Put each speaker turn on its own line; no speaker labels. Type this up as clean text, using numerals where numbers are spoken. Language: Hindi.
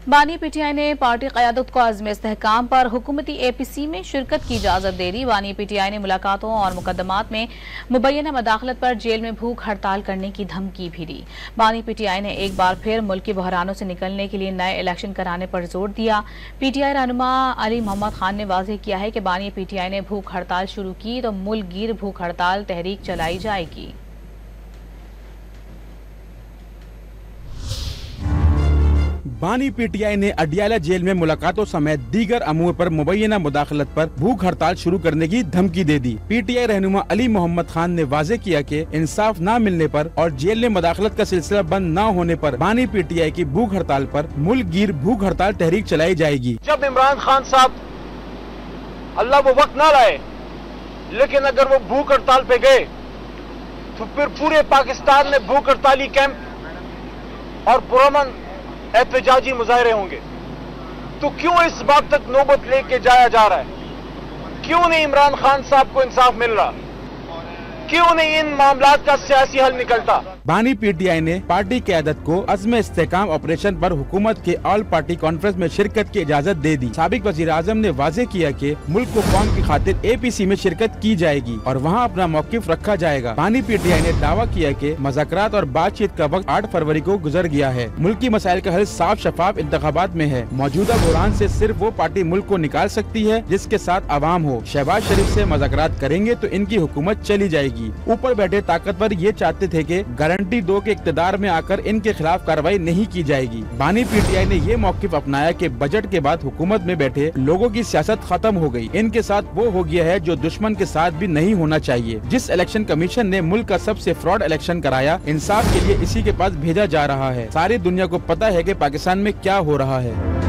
बानी पीटीआई ने पार्टी क़यादत को अज़्म इस्तेहकाम पर हुकूमती APC में शिरकत की इजाज़त दे दी। बानी पीटीआई ने मुलाकातों और मुकदमात में मुबैना मदाखलत पर जेल में भूख हड़ताल करने की धमकी भी दी। बानी पीटीआई ने एक बार फिर मुल्की बहरानों से निकलने के लिए नए इलेक्शन कराने पर जोर दिया। पीटीआई रहनुमा अली मोहम्मद खान ने वाज़ेह किया है कि बानी पीटीआई ने भूख हड़ताल शुरू की तो मुल्क गिर भूख हड़ताल तहरीक चलाई जाएगी।
बानी पीटीआई ने अडियाला जेल में मुलाकातों समेत दीगर अमूर पर मुबैना मुदाखलत पर भूख हड़ताल शुरू करने की धमकी दे दी। पीटीआई रहनुमा अली मोहम्मद खान ने वाज़ेह किया कि इंसाफ न मिलने पर और जेल में मुदाखलत का सिलसिला बंद न होने पर बानी पीटीआई की भूख हड़ताल पर मुल्क गिर भूख हड़ताल तहरीक चलाई जाएगी।
जब इमरान खान साहब अल्लाह वो वक्त न लाए, लेकिन अगर वो भूख हड़ताल पे गए तो फिर पूरे पाकिस्तान में भूख हड़ताली कैंप और पुरअमन एहतजाजी मुजाहरे होंगे। तो क्यों इस बात तक नौबत लेके जाया जा रहा है? क्यों नहीं इमरान खान साहब को इंसाफ मिल रहा? क्यों नहीं इन मामलात का सियासी हल निकलता?
बानी पीटीआई ने पार्टी क़यादत को अज़्म इस्तेहकाम ऑपरेशन पर हुकूमत के ऑल पार्टी कॉन्फ्रेंस में शिरकत की इजाज़त दे दी। साबिक वज़ीर आज़म ने वाज़ेह किया कि मुल्क को कौम की खातिर APC में शिरकत की जाएगी और वहाँ अपना मौक़िफ़ रखा जाएगा। बानी पीटीआई ने दावा किया कि मुज़ाकरात और बातचीत का वक्त 8 फरवरी को गुजर गया है। मुल्की मसाइल का हल साफ शफाफ इंतखाबात में है। मौजूदा बुहरान से सिर्फ वो पार्टी मुल्क को निकाल सकती है जिसके साथ अवाम हो। शहबाज शरीफ से मुज़ाकरात करेंगे तो इनकी हुकूमत चली जाएगी। ऊपर बैठे ताकतवर ये चाहते थे कि गारंटी दो के इक़्तिदार में आकर इनके खिलाफ कार्रवाई नहीं की जाएगी। बानी पीटीआई ने ये मौक़िफ़ अपनाया कि बजट के बाद हुकूमत में बैठे लोगों की सियासत खत्म हो गई। इनके साथ वो हो गया है जो दुश्मन के साथ भी नहीं होना चाहिए। जिस इलेक्शन कमीशन ने मुल्क का सबसे फ्रॉड इलेक्शन कराया, इंसाफ के लिए इसी के पास भेजा जा रहा है। सारी दुनिया को पता है कि पाकिस्तान में क्या हो रहा है।